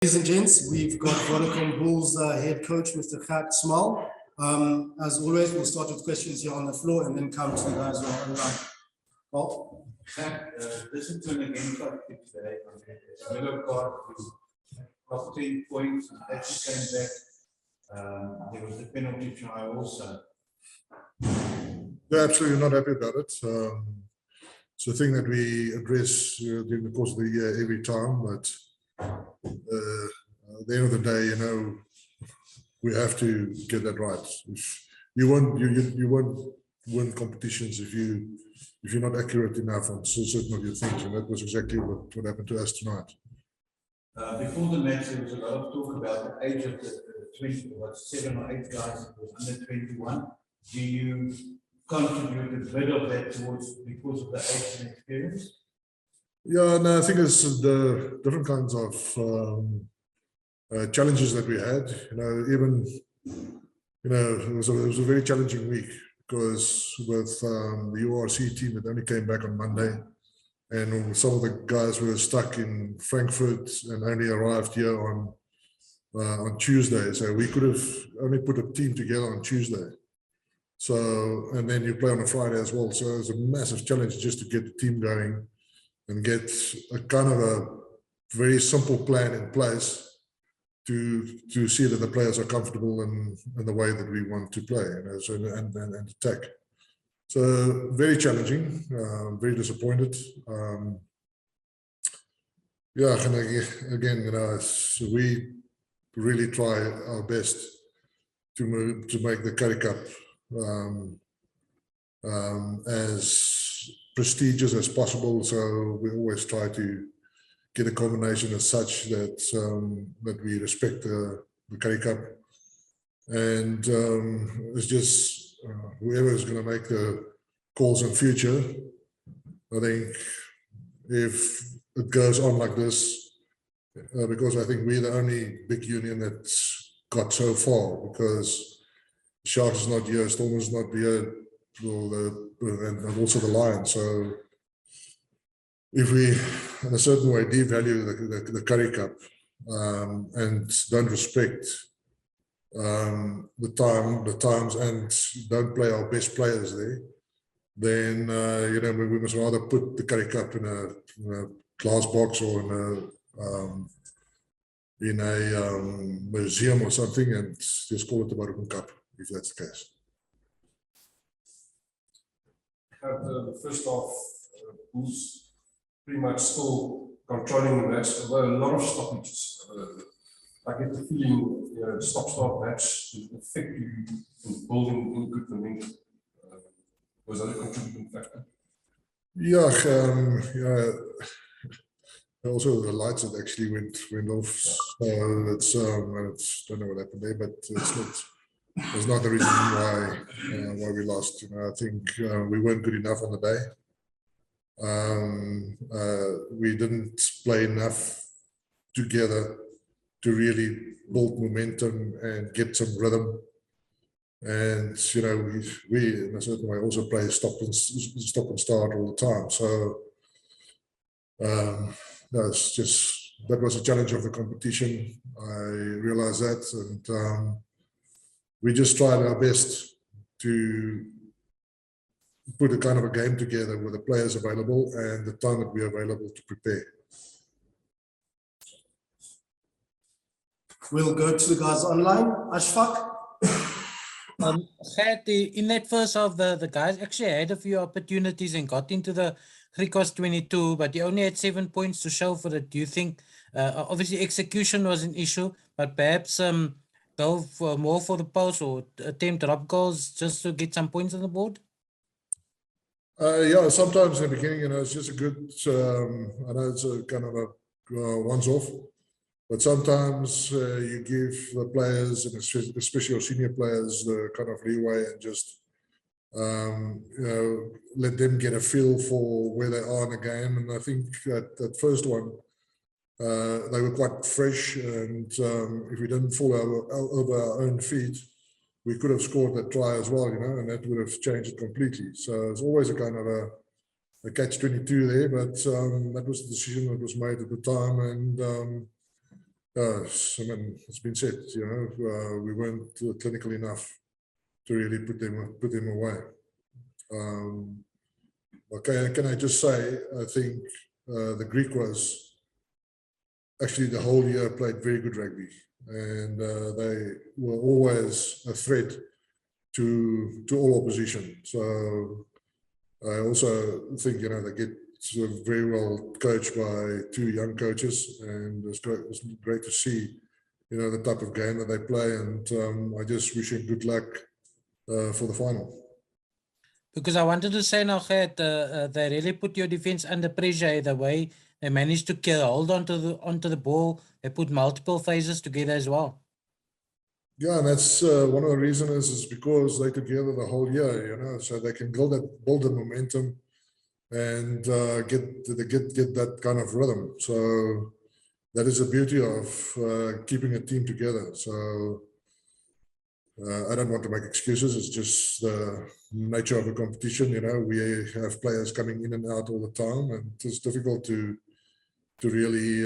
Ladies and gents, we've got Vodacom Bulls head coach, Mr. Gert Smal. As always, we'll start with questions here on the floor and then come to the guys who are online. Well, Discipline against our kids today. Yellow card was got 10 points, and that just came back. There was a penalty try also. We're absolutely not happy about it. It's a thing that we address during the course of the year every time, but at the end of the day, you know, we have to get that right. If you won't win competitions if you're not accurate enough on certain of your things, and that was exactly what happened to us tonight. Before the match, there was a lot of talk about the age of the 7 or 8 guys that was under 21. Do you contribute a bit of that towards because of the age and experience? Yeah, no, I think it's the different kinds of challenges that we had. You know, even it was a very challenging week because with the URC team that only came back on Monday, and some of the guys were stuck in Frankfurt and only arrived here on Tuesday. So we could have only put a team together on Tuesday. So, and then you play on a Friday as well. So it's a massive challenge just to get the team going and get a kind of a very simple plan in place to see that the players are comfortable in the way that we want to play, you know, so, and attack. So very challenging, very disappointed. Yeah, and again, you know, so we really try our best to make the Currie Cup as prestigious as possible. So we always try to get a combination as such that that we respect the Currie Cup, and it's just whoever is going to make the calls in future. I think if it goes on like this, because I think we're the only big union that's got so far, because Sharks is not here, Storm is not here, and also the Lions. So if we, in a certain way, devalue the Currie Cup and don't respect the times and don't play our best players there, then you know, we must rather put the Currie Cup in a glass box or in a museum or something and just call it the Vodacom Cup, if that's the case. The first half, Bulls pretty much still controlling the match. There were a lot of stoppages. I get the feeling, you know, the stop-start match will affect you in building in good momentum. Was that a contributing factor? Yeah, also the lights that actually went off. So it's don't know what happened there, but it's not the reason why we lost. You know, I think we weren't good enough on the day. We didn't play enough together to really build momentum and get some rhythm. And you know, we in a certain way also play stop and start all the time. So no, it's just that was a challenge of the competition. I realize that, and we just tried our best to put a kind of a game together with the players available and the time that we're available to prepare. we'll go to the guys online. Ashfaq. Gert, in that first half, the guys actually had a few opportunities and got into the 3x22, but they only had 7 points to show for it. Do you think, obviously execution was an issue, but perhaps go for more for the post or attempt drop goals just to get some points on the board? Yeah, sometimes in the beginning, you know, it's just a good, I know it's a kind of a once-off, but sometimes you give the players, and especially your senior players, the kind of leeway and just you know, let them get a feel for where they are in the game. And I think that first one, they were quite fresh, and if we didn't fall over our own feet, we could have scored that try as well, you know, and that would have changed it completely. So it's always a kind of a catch-22 there, but that was the decision that was made at the time, and I mean, it's been said, you know, we weren't clinical enough to really put them away. Okay, can I just say, I think the Greek was actually the whole year played very good rugby, and they were always a threat to all opposition. So I also think, you know, they get sort of very well coached by two young coaches, and it's great to see, you know, the type of game that they play. And I just wish him good luck for the final. Because I wanted to say now, Gert, they really put your defense under pressure. The way they managed to hold onto the ball, they put multiple phases together as well. Yeah, and that's one of the reasons is because they're together the whole year, you know, so they can build the momentum and get that kind of rhythm. So that is the beauty of keeping a team together. So I don't want to make excuses. It's just the nature of a competition. You know, we have players coming in and out all the time, and it's difficult to really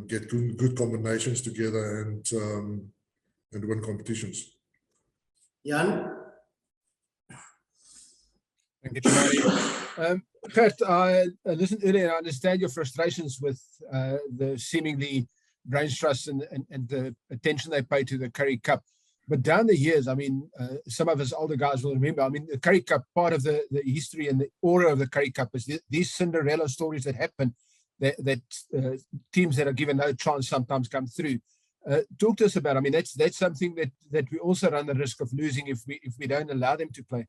get good combinations together and win competitions. Jan? Thank you, Jamari. Gert, I listened earlier. I understand your frustrations with the seemingly brains trust and the attention they pay to the Currie Cup. But down the years, I mean, some of us older guys will remember, I mean, the Currie Cup, part of the history and the aura of the Currie Cup is these Cinderella stories that happen, that teams that are given no chance sometimes come through. Talk to us about, I mean, that's something that we also run the risk of losing if we don't allow them to play.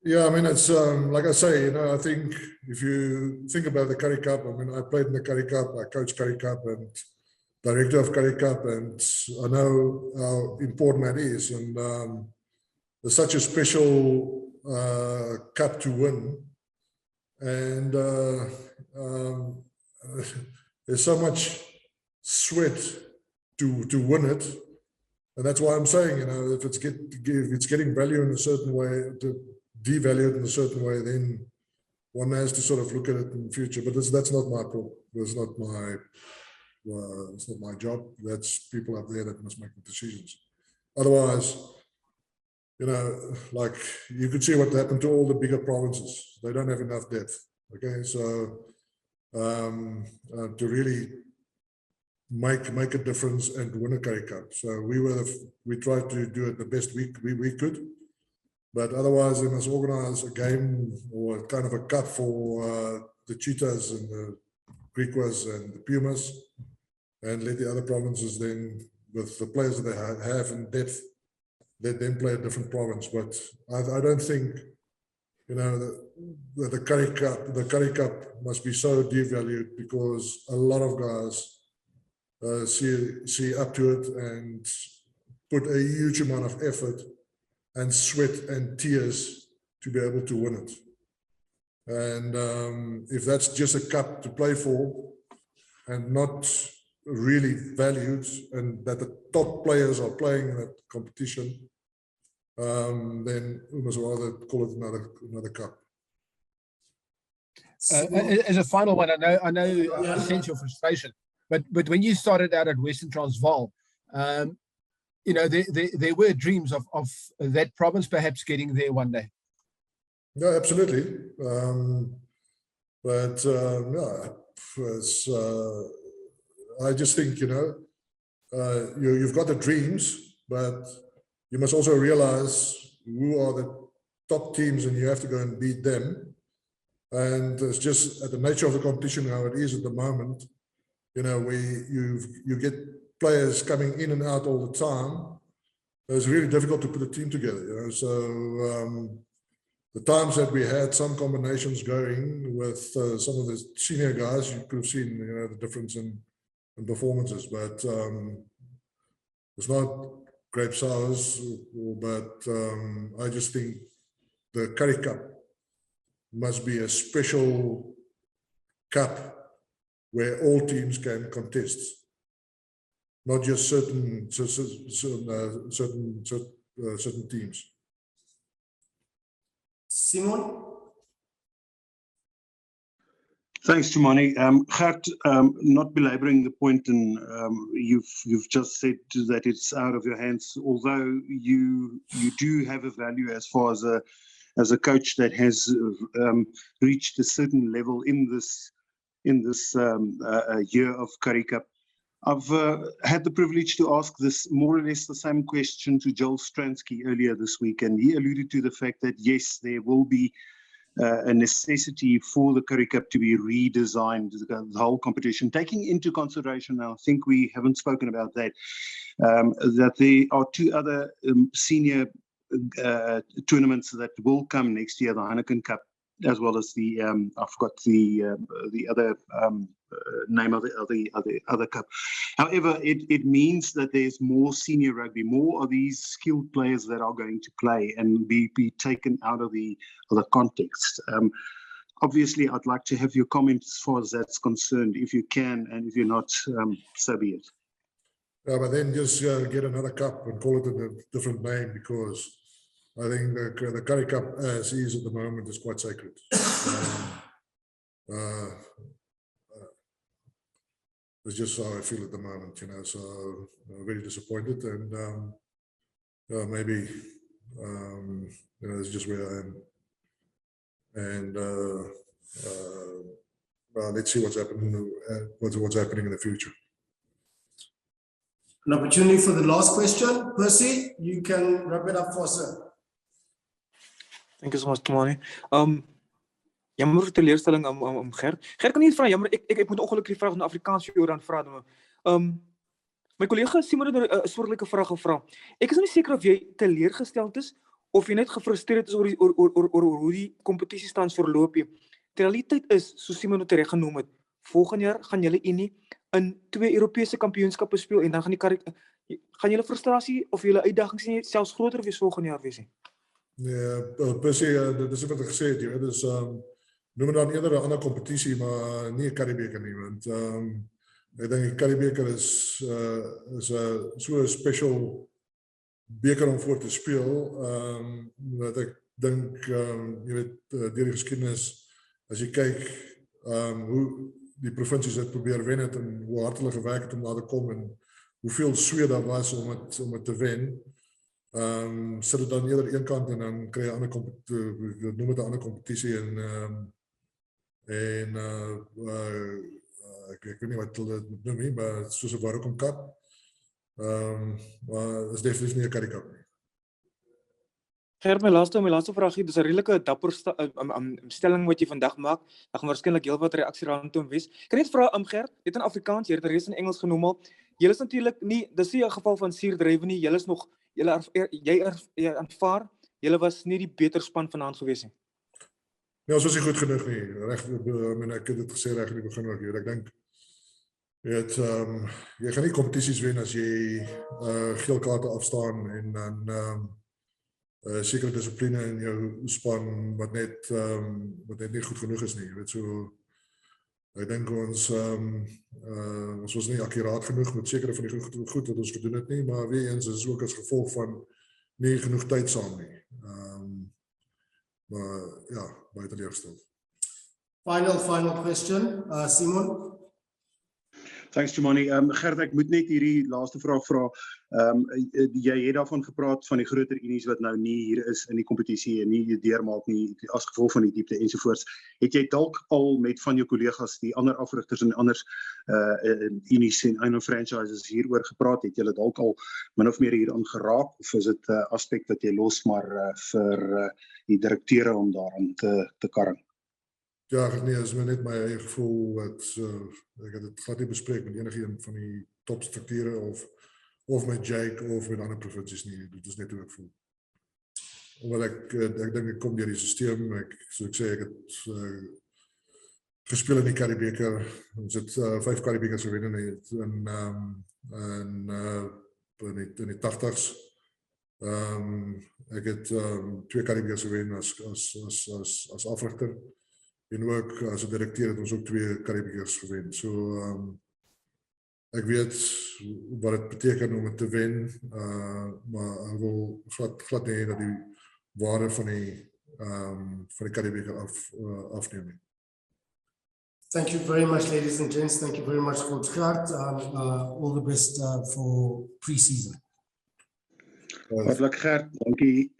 Yeah, I mean, it's like I say, you know, I think if you think about the Currie Cup, I mean, I played in the Currie Cup, I coached Currie Cup and director of Currie Cup, and I know how important that is. And it's such a special cup to win. And there's so much sweat to win it. And that's why I'm saying, you know, if it's getting value in a certain way, devalued in a certain way, then one has to sort of look at it in the future. But that's not my problem. It's not my job. That's people up there that must make the decisions. Otherwise, you know, like you could see what happened to all the bigger provinces. They don't have enough depth. Okay, so to really make a difference and win a Currie Cup. So we tried to do it the best we could. But otherwise, they must organize a game or kind of a cup for the Cheetahs and the Griquas and the Pumas, and let the other provinces then, with the players that they have in depth, let them play a different province. But I don't think, you know, the Currie Cup must be so devalued, because a lot of guys see up to it and put a huge amount of effort and sweat and tears to be able to win it. And if that's just a cup to play for and not really valued, and that the top players are playing in that competition, then we must rather call it another cup. As a final one, I know I sense your frustration, but when you started out at Western Transvaal, you know, there were dreams of that province perhaps getting there one day. Yeah, absolutely. But no, I just think, you know, you've got the dreams, but you must also realize who are the top teams, and you have to go and beat them. And it's just at the nature of the competition how it is at the moment, you know, where you get players coming in and out all the time. It's really difficult to put a team together, you know. So the times that we had some combinations going with some of the senior guys, you could have seen, you know, the difference in performances. But it's not grape sours, but I just think the Currie Cup must be a special cup where all teams can contest, not just certain teams. Simon? Thanks, Tumani. Gert, not belaboring the point, and you've just said that it's out of your hands. Although you do have a value as far as a coach that has reached a certain level in this year of Currie Cup. I've had the privilege to ask this more or less the same question to Joel Stransky earlier this week, and he alluded to the fact that yes, there will be a necessity for the Currie Cup to be redesigned, the whole competition, taking into consideration, and I think we haven't spoken about that, that there are two other senior tournaments that will come next year, the Heineken Cup, as well as the, I forgot the other name of the other cup. However, it means that there's more senior rugby, more of these skilled players that are going to play and be taken out of the context. Obviously, I'd like to have your comment as far as that's concerned, if you can, and if you're not, so be it. Yeah, but then just get another cup and call it a different name, because I think the Currie Cup as is at the moment is quite sacred. It's just how I feel at the moment, you know, so very disappointed, and maybe, you know, it's just where I am. And well, let's see what's happening, what's happening in the future. An opportunity for the last question. Percy, you can wrap it up for us, sir. Thank you so much, Tumani. Jammer vir teleurstelling Gert. Gert, kan nie vra, jammer, ek moet ongelukkig die vraag in Afrikaans vir jou dan vra. My collega Simon het 'n soortgelyke vraag gevra. Ek is nie seker of jy teleurgesteld is of jy net gefrustreerd is oor hoe die kompetisie tans verloop. Die realiteit is, soos Simon het reg genoem het, volgende jaar gaan julle Unie in 2 Europese kampioenskappe speel en dan gaan julle frustrasie of julle uitdagings nie selfs groter wees volgende jaar wees nie. Nee, Percy, dit is wat ek gesê het, jy weet, dus noem het dan eerder 'n ander kompetisie, maar nie 'n Currie-beker nie, want ek dink die Currie-beker is so 'n special beker om voor te speel, dat ek dink, jy weet, deur die geskiedenis, as jy kyk hoe die provinsies het probeer wen het en hoe hard hulle gewerk het om daar te kom en hoeveel sweet daar was om het te wen, sit het dan eerder een kant en dan kry jy 'n ander kompetisie, noem het 'n ander kompetisie, en ek weet nie wat hulle moet noem nie, maar soos 'n Rugby Cup, maar is definitief nie 'n Currie Cup nie. Gert, my laaste vraagie, dis 'n redelike dapper stelling wat jy vandag maak. Daar gaan waarskynlik heelwat reaksie rondom wees. Kan net vra Gert, dit in Afrikaans, jy het die res in Engels genoem al. Julle is natuurlik nie, dis nie 'n geval van suurdrywe nie. Julle is nog jy aanvaar, julle was nie die beter span vanaand gewees nie. Ja, ons was nie goed genoeg nie. Reg, ek het dit gesê reg in die begin ook. Ek dink jy gaan nie kompetisies wen as jy geel kaarte afstaan en dan sekere dissipline in jou span wat net nie goed genoeg is nie. Jy weet, so ek dink ons was nie akkuraat genoeg met sekere van die goed wat ons gedoen het nie, maar weer eens is ook as gevolg van nie genoeg tyd saam nie. Maar ja, baie teleurgesteld. Final question, Simon. Thanks, Tumani. Gert, ek moet net hierdie laaste vraag vra. Jy het daarvan gepraat van die groter unies wat nou nie hier is in die kompetisie en nie deurmaak nie as gevolg van die diepte ensovoorts. Het jy dalk al met van jou kollegas, die ander afrigters en ander unies en ander franchises hieroor gepraat? Het julle dalk al min of meer hieraan geraak, of is dit 'n aspek wat jy los maar vir die direkteure om daaraan te karring? Ja, nee, is net my eie gevoel dat ek het dit glad nie bespreek met enige een van die topstrukture of met Jake of met ander provinsies nie. Dit is net hoe ek voel. Omdat ek dink ek kom deur die stelsel, soos ek sê, ek het gespeel in die Currie-beker. Ons het 5 Currie-bekers gewen in die 80s. Ek het 2 Currie-bekers gewen as afrigter. En ook as 'n direkteur het ons ook 2 Currie-bekers gewen. So ek weet wat dit beteken om het te wen, maar ek wil glad nie dat die waarde van die Currie-beker afneem nie. Thank you very much, ladies and gents. Thank you very much, Coach Gert. All the best for pre-season. Hartlik Gert, dankie